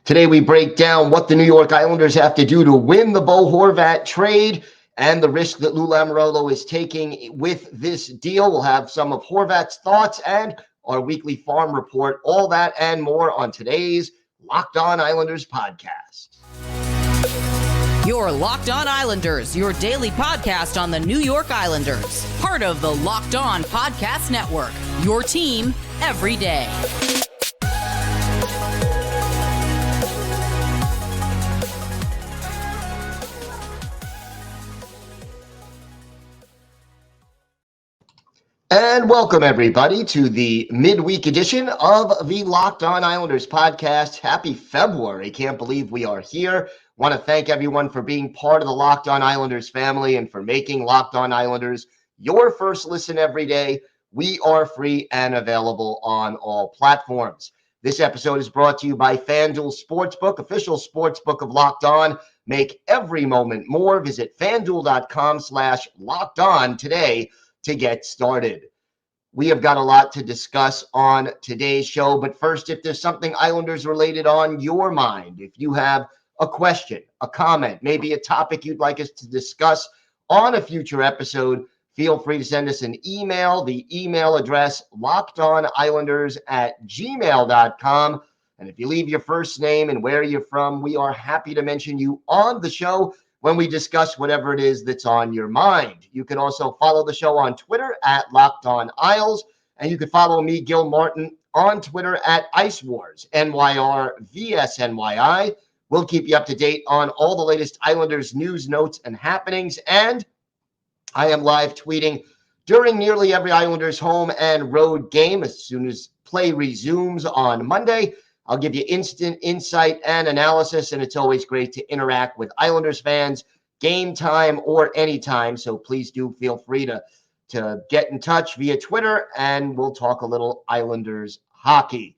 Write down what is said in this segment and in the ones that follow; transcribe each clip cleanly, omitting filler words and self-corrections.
Today we break down what the New York Islanders have to do to win the Bo Horvat trade and the risk that Lou Lamoriello is taking with this deal. We'll have some of Horvat's thoughts and our weekly farm report, all that and more on today's Locked On Islanders podcast. You're Locked On Islanders, your daily podcast on the New York Islanders. Part of the Locked On Podcast Network, your team every day. And welcome, everybody, to the midweek edition of the Locked On Islanders podcast. Happy February. Can't believe we are here. Want to thank everyone for being part of the Locked On Islanders family and for making Locked On Islanders your first listen every day. We are free and available on all platforms. This episode is brought to you by FanDuel Sportsbook, official sportsbook of Locked On. Make every moment more. Visit FanDuel.com/LockedOn today to get started. We have got a lot to discuss on today's show, but first, if there's something Islanders related on your mind, if you have a question, a comment, maybe a topic you'd like us to discuss on a future episode, feel free to send us an email. The email address, lockedonislanders@gmail.com. And if you leave your first name and where you're from, we are happy to mention you on the show when we discuss whatever it is that's on your mind. You can also follow the show on Twitter at Locked On Isles, and you can follow me, Gil Martin, on Twitter at Ice Wars, NYRVSNYI. We'll keep you up to date on all the latest Islanders news, notes, and happenings, and I am live tweeting during nearly every Islanders home and road game as soon as play resumes on Monday. I'll give you instant insight and analysis, and it's always great to interact with Islanders fans, game time or anytime. So please do feel free to get in touch via Twitter, and we'll talk a little Islanders hockey.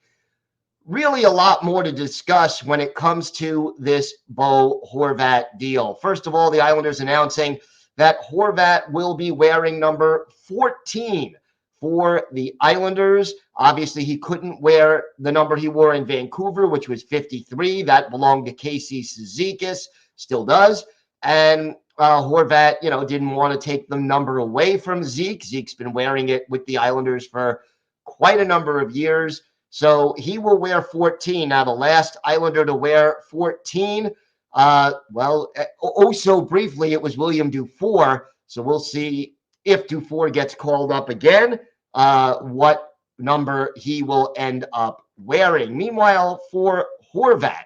Really a lot more to discuss when it comes to this Bo Horvat deal. First of all, the Islanders announcing that Horvat will be wearing number 14 for the Islanders. Obviously, he couldn't wear the number he wore in Vancouver, which was 53. That belonged to Casey Cizikas, still does. And Horvat, didn't want to take the number away from Zeke. Zeke's been wearing it with the Islanders for quite a number of years. So he will wear 14. Now, the last Islander to wear 14, so briefly, it was William Dufour. So we'll see if Dufour gets called up again, what number he will end up wearing. Meanwhile, for Horvat,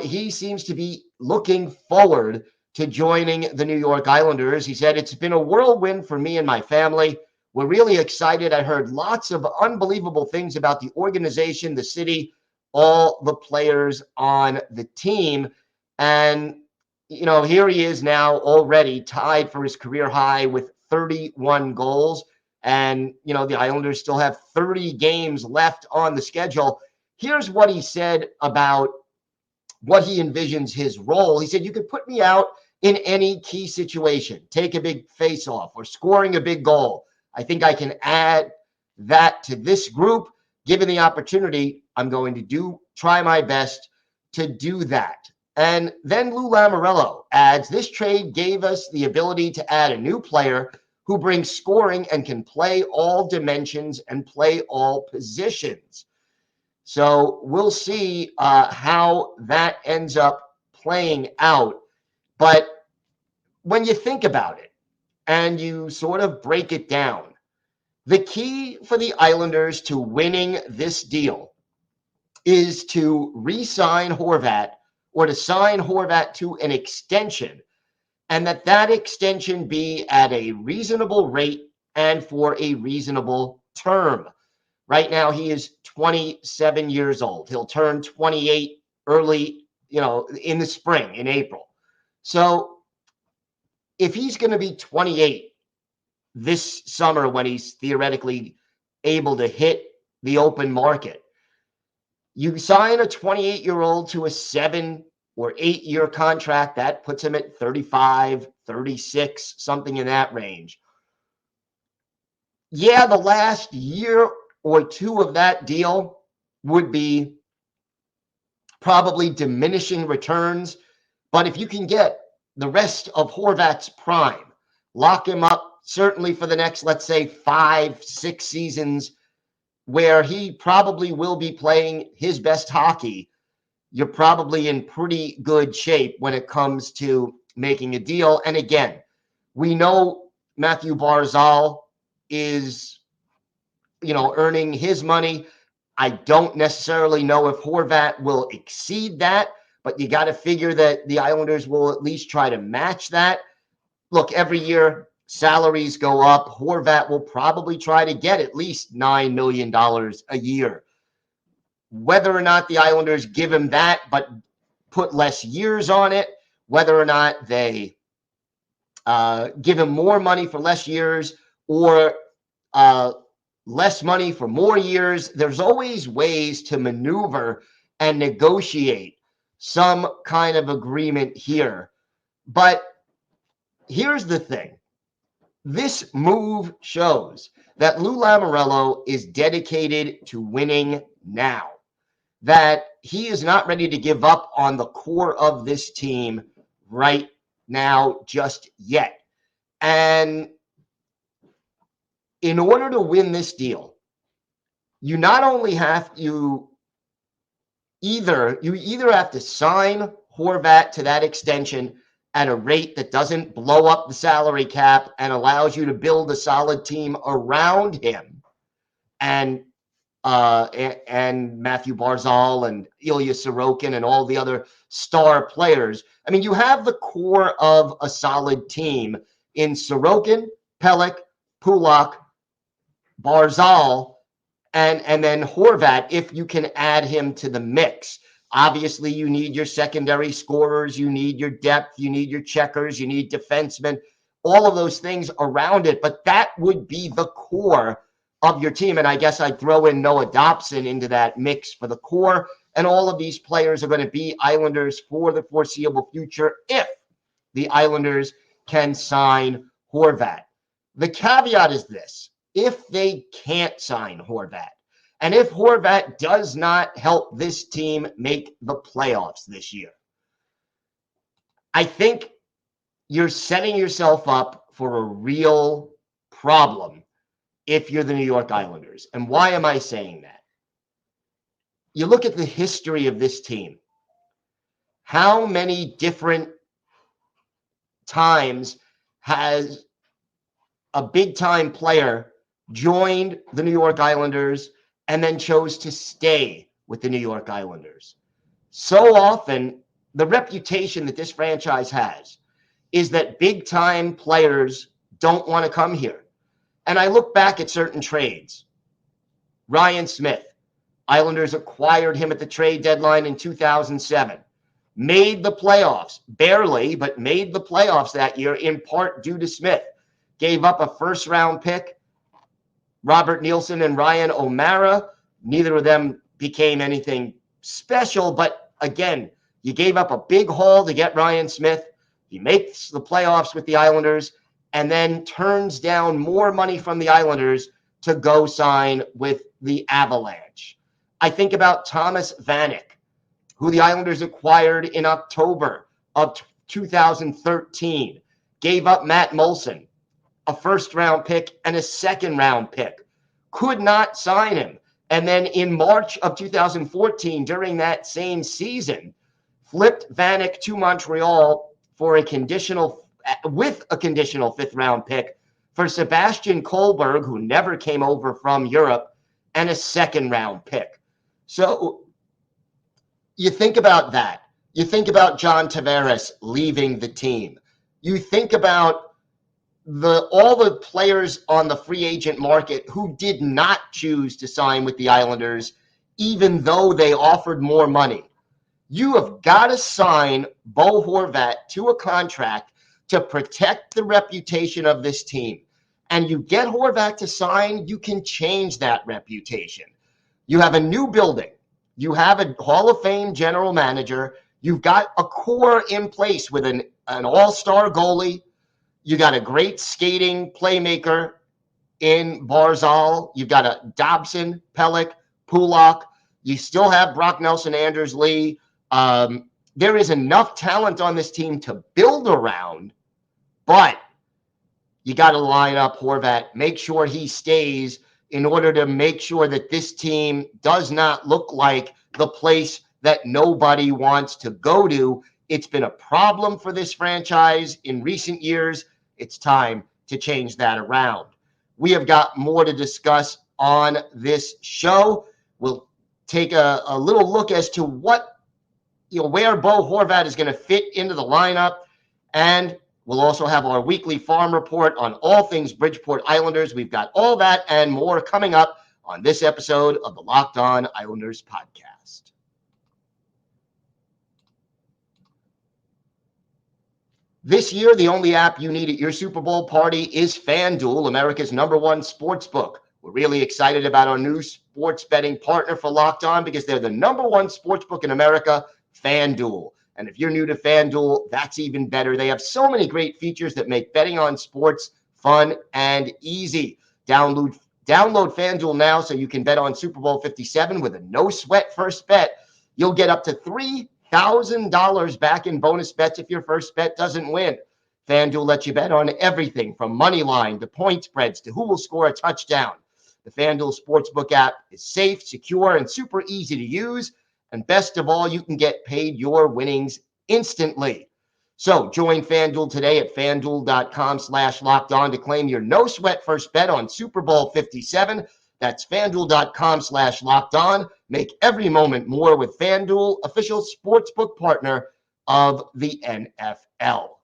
he seems to be looking forward to joining the New York Islanders. He said, "It's been a whirlwind for me and my family. We're really excited. I heard lots of unbelievable things about the organization, the city, all the players on the team." And here he is now already tied for his career high with 31 goals. And, the Islanders still have 30 games left on the schedule. Here's what he said about what he envisions his role. He said, "You could put me out in any key situation, take a big face-off or scoring a big goal. I think I can add that to this group. Given the opportunity, I'm going to try my best to do that." And then Lou Lamoriello adds, "This trade gave us the ability to add a new player who brings scoring and can play all dimensions and play all positions." So we'll see how that ends up playing out. But when you think about it and you sort of break it down, the key for the Islanders to winning this deal is to re-sign Horvat or to sign Horvat to an extension, and that extension be at a reasonable rate and for a reasonable term. Right now, he is 27 years old. He'll turn 28 early, in the spring, in April. So if he's going to be 28 this summer when he's theoretically able to hit the open market, you sign a 28-year-old to a 7 or 8-year contract, that puts him at 35, 36, something in that range. Yeah, the last year or two of that deal would be probably diminishing returns. But if you can get the rest of Horvat's prime, lock him up certainly for the next, let's say, 5-6 seasons, where he probably will be playing his best hockey, you're probably in pretty good shape when it comes to making a deal. And again, we know Matthew Barzal is, earning his money. I don't necessarily know if Horvat will exceed that, but you got to figure that the Islanders will at least try to match that. Look, every year salaries go up. Horvat will probably try to get at least $9 million a year. Whether or not the Islanders give him that, but put less years on it, whether or not they give him more money for less years or less money for more years, there's always ways to maneuver and negotiate some kind of agreement here. But here's the thing. This move shows that Lou Lamoriello is dedicated to winning now, that he is not ready to give up on the core of this team right now just yet. And in order to win this deal, you not only have to either have to sign Horvat to that extension at a rate that doesn't blow up the salary cap and allows you to build a solid team around him, and Matthew Barzal and Ilya Sorokin and all the other star players. I mean, you have the core of a solid team in Sorokin, Pelech, Pulock, Barzal, and then Horvat, if you can add him to the mix. Obviously, you need your secondary scorers, you need your depth, you need your checkers, you need defensemen, all of those things around it. But that would be the core of your team. And I guess I'd throw in Noah Dobson into that mix for the core. And all of these players are going to be Islanders for the foreseeable future if the Islanders can sign Horvat. The caveat is this: if they can't sign Horvat, and if Horvat does not help this team make the playoffs this year, I think you're setting yourself up for a real problem if you're the New York Islanders. And why am I saying that? You look at the history of this team. How many different times has a big-time player joined the New York Islanders and then chose to stay with the New York Islanders? So often, the reputation that this franchise has is that big-time players don't want to come here. And I look back at certain trades. Ryan Smyth, Islanders acquired him at the trade deadline in 2007. Made the playoffs, barely, but made the playoffs that year in part due to Smyth. Gave up a first-round pick, Robert Nielsen and Ryan O'Mara. Neither of them became anything special, but again, you gave up a big haul to get Ryan Smyth. He makes the playoffs with the Islanders and then turns down more money from the Islanders to go sign with the Avalanche. I think about Thomas Vanek, who the Islanders acquired in October of 2013. Gave up Matt Molson, a first-round pick and a second-round pick. Could not sign him. And then in March of 2014, during that same season, flipped Vanek to Montreal for with a conditional fifth-round pick for Sebastian Kohlberg, who never came over from Europe, and a second-round pick. So you think about that. You think about John Tavares leaving the team. You think about all the players on the free agent market who did not choose to sign with the Islanders, even though they offered more money. You have got to sign Bo Horvat to a contract to protect the reputation of this team. And you get Horvat to sign, you can change that reputation. You have a new building. You have a Hall of Fame general manager. You've got a core in place with an all-star goalie. You got a great skating playmaker in Barzal. You've got a Dobson, Pelech, Pulock. You still have Brock Nelson, Anders Lee, There is enough talent on this team to build around, but you got to line up Horvat, make sure he stays in order to make sure that this team does not look like the place that nobody wants to go to. It's been a problem for this franchise in recent years. It's time to change that around. We have got more to discuss on this show. We'll take a little look as to where Bo Horvat is going to fit into the lineup, and we'll also have our weekly farm report on all things Bridgeport Islanders. We've got all that and more coming up on this episode of the Locked On Islanders podcast. This year, the only app you need at your Super Bowl party is FanDuel, America's #1 sports book. We're really excited about our new sports betting partner for Locked On because they're the #1 sports book in America, FanDuel. And if you're new to FanDuel, that's even better. They have so many great features that make betting on sports fun and easy. Download FanDuel now so you can bet on Super Bowl 57 with a no-sweat first bet. You'll get up to $3,000 back in bonus bets if your first bet doesn't win. FanDuel lets you bet on everything from money line to point spreads to who will score a touchdown. The FanDuel Sportsbook app is safe, secure, and super easy to use. And best of all, you can get paid your winnings instantly. So join FanDuel today at FanDuel.com/LockedOn to claim your no-sweat first bet on Super Bowl 57. That's FanDuel.com/LockedOn. Make every moment more with FanDuel, official sportsbook partner of the NFL.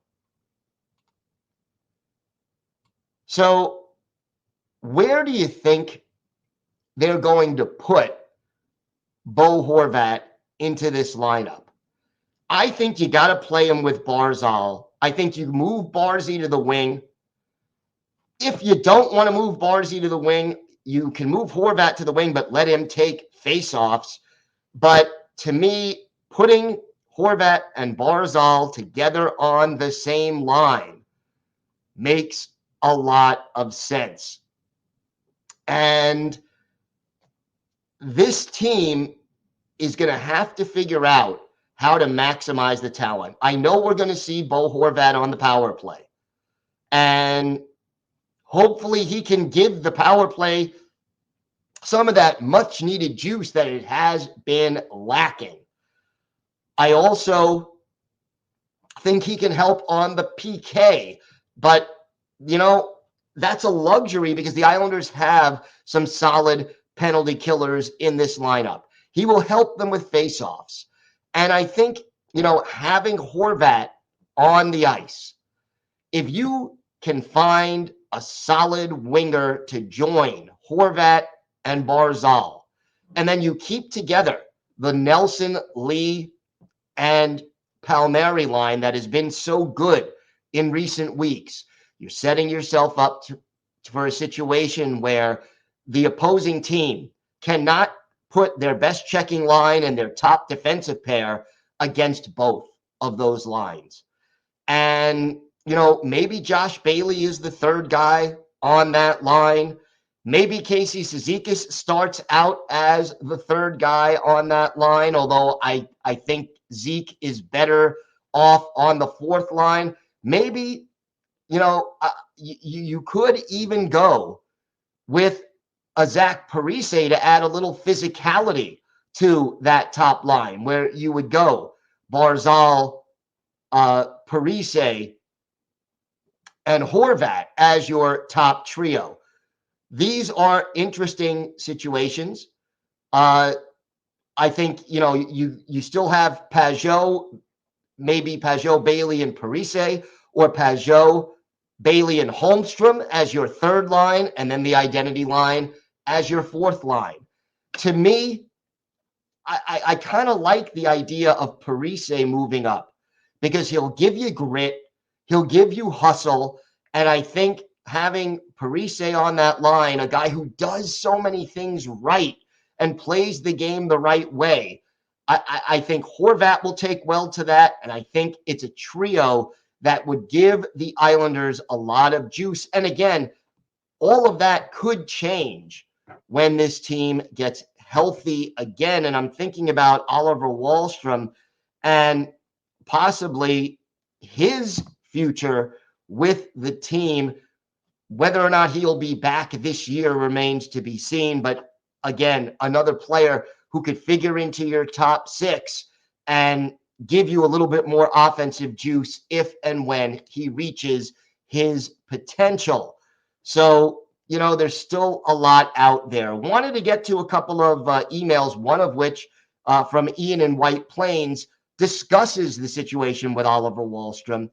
So where do you think they're going to put Bo Horvat into this lineup? I think you got to play him with Barzal. I think you move Barzy to the wing. If you don't want to move Barzy to the wing, you can move Horvat to the wing, but let him take faceoffs. But to me, putting Horvat and Barzal together on the same line makes a lot of sense. And this team is going to have to figure out how to maximize the talent. I know we're going to see Bo Horvat on the power play. And hopefully he can give the power play some of that much needed juice that it has been lacking. I also think he can help on the PK, but that's a luxury because the Islanders have some solid penalty killers in this lineup. He will help them with faceoffs. And I think, having Horvat on the ice, if you can find a solid winger to join Horvat and Barzal, and then you keep together the Nelson, Lee, and Palmieri line that has been so good in recent weeks, you're setting yourself up for a situation where the opposing team cannot put their best checking line and their top defensive pair against both of those lines. And, maybe Josh Bailey is the third guy on that line. Maybe Casey Cizikas starts out as the third guy on that line, although I think Zeke is better off on the fourth line. Maybe, you could even go with a Zach Parise to add a little physicality to that top line, where you would go Barzal, Parise, and Horvat as your top trio. These are interesting situations. I think, you still have Pajot, maybe Pajot, Bailey, and Parise, or Pajot, Bailey, and Holmstrom as your third line, and then the identity line as your fourth line. To me, I kind of like the idea of Parise moving up because he'll give you grit, he'll give you hustle, and I think having Parise on that line, a guy who does so many things right and plays the game the right way, I think Horvat will take well to that, and I think it's a trio that would give the Islanders a lot of juice. And again, all of that could change when this team gets healthy again. And I'm thinking about Oliver Wahlstrom and possibly his future with the team. Whether or not he'll be back this year remains to be seen. But again, another player who could figure into your top six and give you a little bit more offensive juice if and when he reaches his potential. So, there's still a lot out there. Wanted to get to a couple of emails, one of which from Ian in White Plains discusses the situation with Oliver Wahlstrom.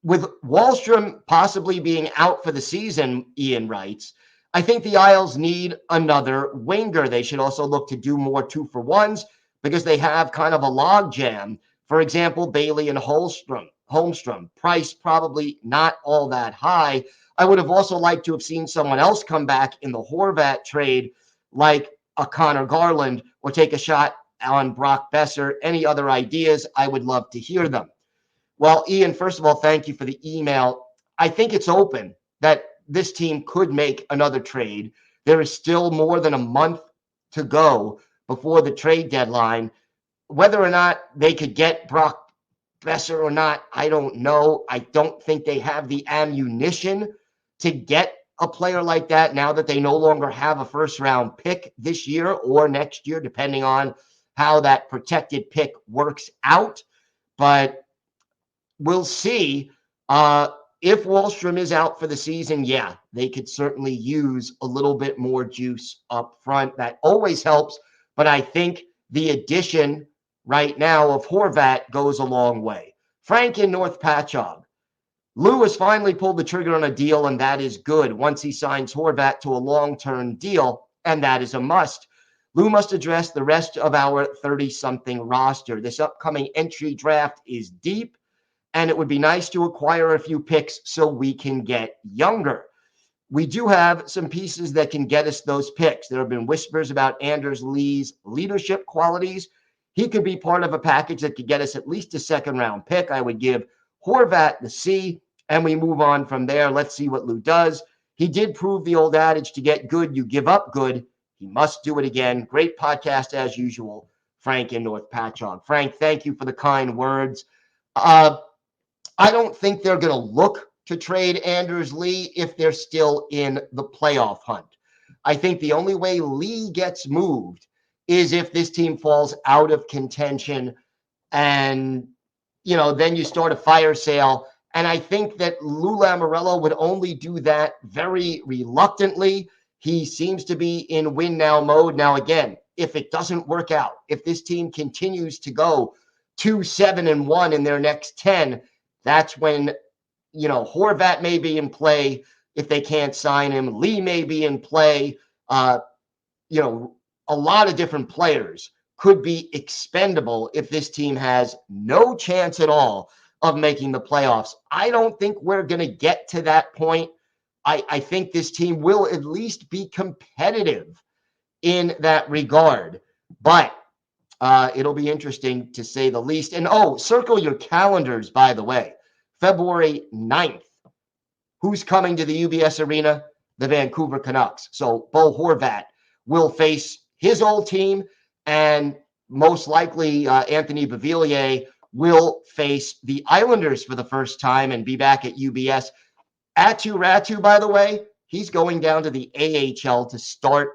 With Wahlstrom possibly being out for the season, Ian writes, I think the Isles need another winger. They should also look to do more 2-for-1s because they have kind of a log jam. For example, Bailey and Holmstrom. Price probably not all that high. I would have also liked to have seen someone else come back in the Horvat trade, like a Connor Garland, or take a shot on Brock Besser. Any other ideas? I would love to hear them. Well, Ian, first of all, thank you for the email. I think it's open that this team could make another trade. There is still more than a month to go before the trade deadline. Whether or not they could get Brock Besser or not, I don't know. I don't think they have the ammunition to get a player like that now that they no longer have a first-round pick this year or next year, depending on how that protected pick works out. But we'll see. If Wahlstrom is out for the season, yeah, they could certainly use a little bit more juice up front. That always helps. But I think the addition right now of Horvat goes a long way. Frank in North Patchogue. Lou has finally pulled the trigger on a deal, and that is good. Once he signs Horvat to a long-term deal, and that is a must. Lou must address the rest of our 30-something roster. This upcoming entry draft is deep, and it would be nice to acquire a few picks so we can get younger. We do have some pieces that can get us those picks. There have been whispers about Anders Lee's leadership qualities. He could be part of a package that could get us at least a second-round pick. I would give Horvat the C, and we move on from there. Let's see what Lou does. He did prove the old adage, to get good, you give up good. He must do it again. Great podcast as usual, Frank in North Patchogue. Frank, thank you for the kind words. I don't think they're going to look to trade Anders Lee if they're still in the playoff hunt. I think the only way Lee gets moved is if this team falls out of contention and, then you start a fire sale. And I think that Lou Lamoriello would only do that very reluctantly. He seems to be in win now mode. Now, again, if it doesn't work out, if this team continues to go 2-7-1 in their next 10, that's when, Horvat may be in play if they can't sign him. Lee may be in play. A lot of different players could be expendable if this team has no chance at all of making the playoffs. I don't think we're going to get to that point. I think this team will at least be competitive in that regard. But it'll be interesting to say the least. And circle your calendars, by the way. February 9th. Who's coming to the UBS Arena? The Vancouver Canucks. So Bo Horvat will face his old team, and most likely Anthony Beauvillier will face the Islanders for the first time and be back at UBS. Aatu Räty, by the way, he's going down to the AHL to start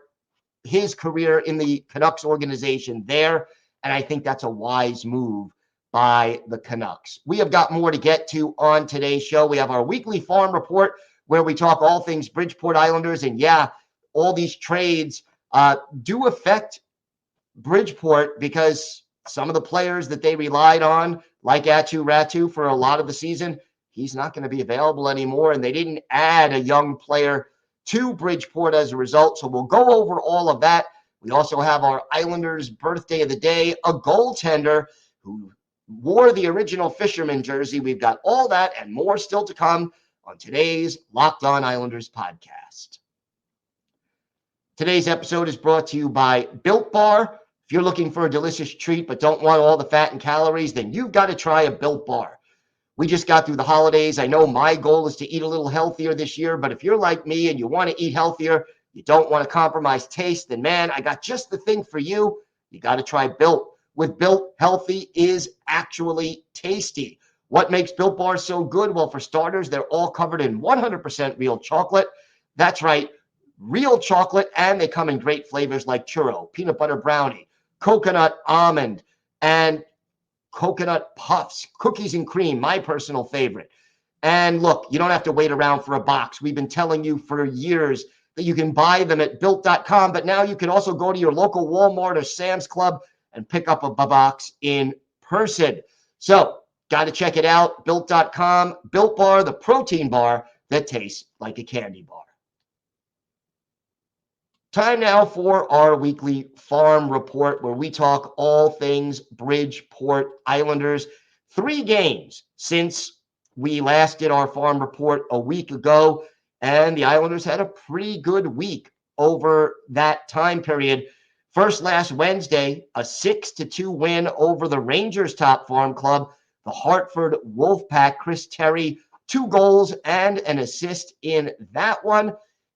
his career in the Canucks organization there, and I think that's a wise move by the Canucks. We have got more to get to on today's show. We have our weekly farm report where we talk all things Bridgeport Islanders, and all these trades do affect Bridgeport because some of the players that they relied on, like Aatu Räty for a lot of the season, he's not going to be available anymore, and they didn't add a young player to Bridgeport as a result. So we'll go over all of that. We also have our Islanders birthday of the day, a goaltender who wore the original Fisherman jersey. We've got all that and more still to come on today's Locked On Islanders podcast. Today's episode is brought to you by Built Bar. If you're looking for a delicious treat but don't want all the fat and calories, then you've got to try a Built Bar. We just got through the holidays. I know my goal is to eat a little healthier this year, but if you're like me and you want to eat healthier, you don't want to compromise taste, then man, I got just the thing for you. You got to try Built. with Built Healthy is actually tasty. What makes Built Bars so good? Well, for starters, they're all covered in 100% real chocolate. That's right, real chocolate, and they come in great flavors like churro, peanut butter brownie, coconut almond, and coconut puffs, cookies and cream, my personal favorite. And look, you don't have to wait around for a box. We've been telling you for years that you can buy them at built.com, but now you can also go to your local Walmart or Sam's Club and pick up a box in person. So, got to check it out. Built.com, Built Bar, the protein bar that tastes like a candy bar. Time now for our weekly farm report where we talk all things Bridgeport Islanders. 3 games since we last did our farm report a week ago, and the Islanders had a pretty good week over that time period. First, last Wednesday, a 6-2 win over the Rangers' top farm club, the Hartford Wolfpack. Chris Terry, 2 goals and an assist in that one.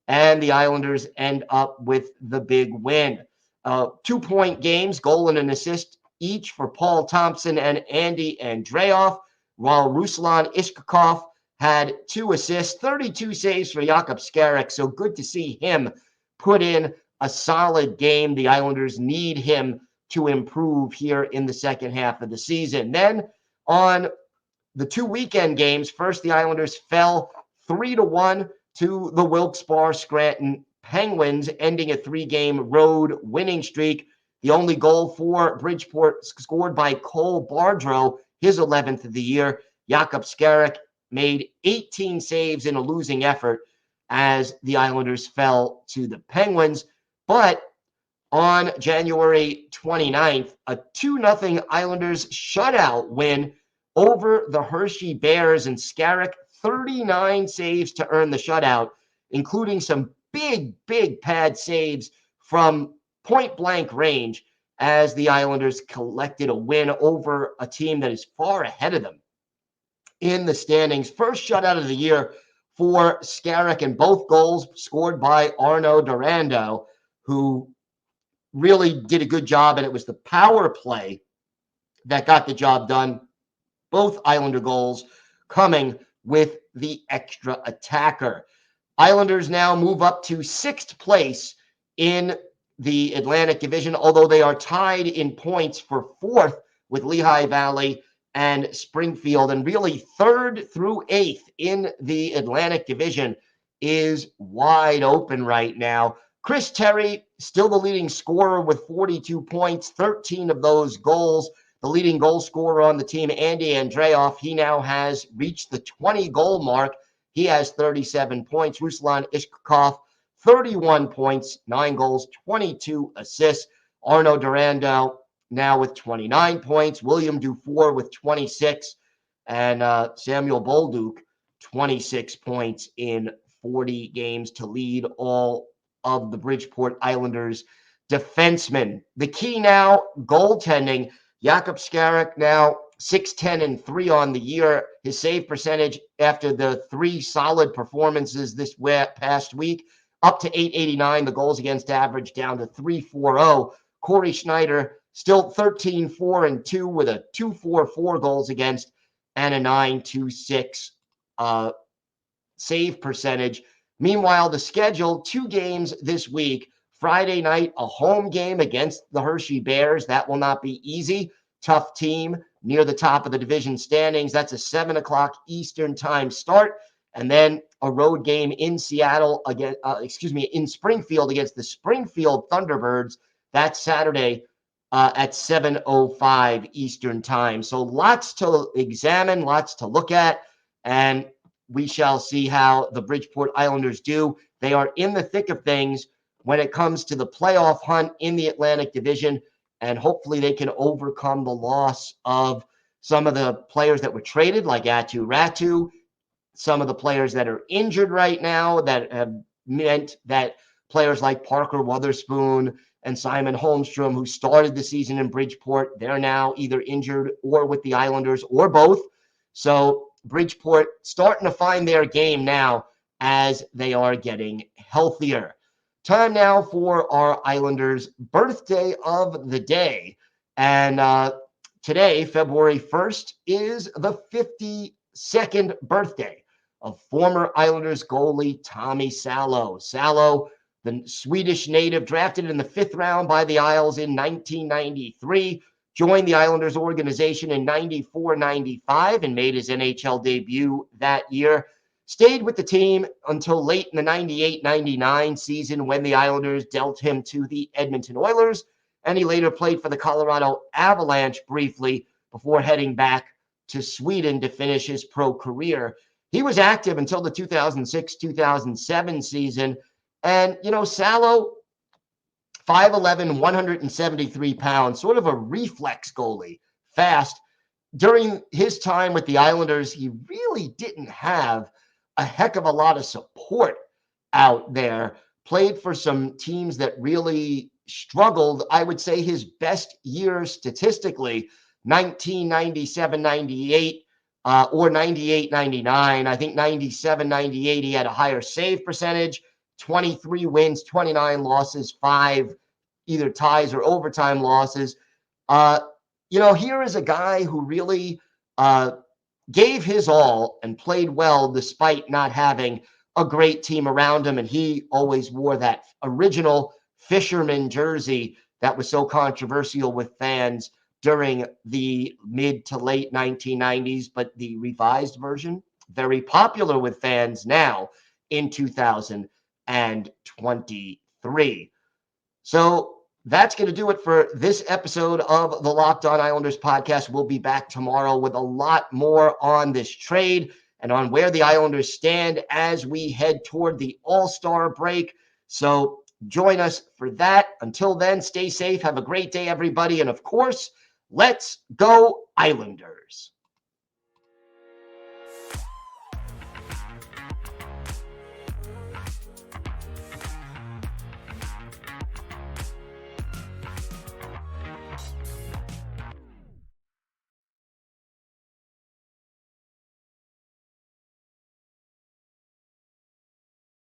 And the Islanders end up with the big win. 2-point games, goal and an assist each for Paul Thompson and Andy Andreoff, while Ruslan Ishkakov had 2 assists, 32 saves for Jakub Skarek. So good to see him put in a solid game. The Islanders need him to improve here in the second half of the season. Then on the 2 weekend games, first the Islanders fell 3-1 to the Wilkes-Barre Scranton Penguins, ending a 3-game road winning streak. The only goal for Bridgeport scored by Cole Bardreau, his 11th of the year. Jakub Skarek made 18 saves in a losing effort as the Islanders fell to the Penguins. But on January 29th, a 2-0 Islanders shutout win over the Hershey Bears, and Skarek 39 saves to earn the shutout, including some big pad saves from point-blank range as the Islanders collected a win over a team that is far ahead of them in the standings. First shutout of the year for Skarek, and both goals scored by Arno Durando, who really did a good job, and it was the power play that got the job done. Both Islander goals coming with the extra attacker. Islanders now move up to 6th place in the Atlantic Division, although they are tied in points for 4th with Lehigh Valley and Springfield, and really 3rd through 8th in the Atlantic Division is wide open right now. Chris Terry, still the leading scorer with 42 points, 13 of those goals. The leading goal scorer on the team, Andy Andreoff, he now has reached the 20-goal mark. He has 37 points. Ruslan Ishkakov, 31 points, 9 goals, 22 assists. Arno Durando now with 29 points. William Dufour with 26. And Samuel Bolduc, 26 points in 40 games to lead all of the Bridgeport Islanders defensemen. The key now, goaltending. Jakub Skarek now 6-10-3 on the year. His save percentage after the 3 solid performances this past week up to .889. The goals against average down to .340. Corey Schneider still 13-4-2 with a .244 goals against and a .926 save percentage. Meanwhile, the schedule, 2 games this week. Friday night, a home game against the Hershey Bears. That will not be easy. Tough team near the top of the division standings. That's a 7 o'clock Eastern time start. And then a road game in Seattle again, in Springfield against the Springfield Thunderbirds. That's Saturday at 7:05 Eastern time. So lots to examine, lots to look at, and we shall see how the Bridgeport Islanders do. They are in the thick of things when it comes to the playoff hunt in the Atlantic Division, and hopefully they can overcome the loss of some of the players that were traded, like Atu Ratu, some of the players that are injured right now that have meant that players like Parker Wotherspoon and Simon Holmstrom, who started the season in Bridgeport, they're now either injured or with the Islanders or both. So Bridgeport starting to find their game now as they are getting healthier. Time now for our Islanders' birthday of the day. And today, February 1st, is the 52nd birthday of former Islanders goalie Tommy Salo. Salo, the Swedish native, drafted in the 5th round by the Isles in 1993, joined the Islanders organization in 94-95 and made his NHL debut that year. Stayed with the team until late in the 98-99 season when the Islanders dealt him to the Edmonton Oilers, and he later played for the Colorado Avalanche briefly before heading back to Sweden to finish his pro career. He was active until the 2006-2007 season, and, Salo, 5'11", 173 pounds, sort of a reflex goalie, fast. During his time with the Islanders, he really didn't have a heck of a lot of support out there. Played for some teams that really struggled. I would say his best year statistically, 1997-98 or 98-99. I think 97-98, he had a higher save percentage, 23 wins, 29 losses, 5 either ties or overtime losses. Here is a guy who really gave his all and played well despite not having a great team around him. And he always wore that original fisherman jersey that was so controversial with fans during the mid to late 1990s, but the revised version, very popular with fans now in 2023. So that's going to do it for this episode of the Locked On Islanders podcast. We'll be back tomorrow with a lot more on this trade and on where the Islanders stand as we head toward the All-Star break. So join us for that. Until then, stay safe. Have a great day, everybody. And of course, let's go Islanders.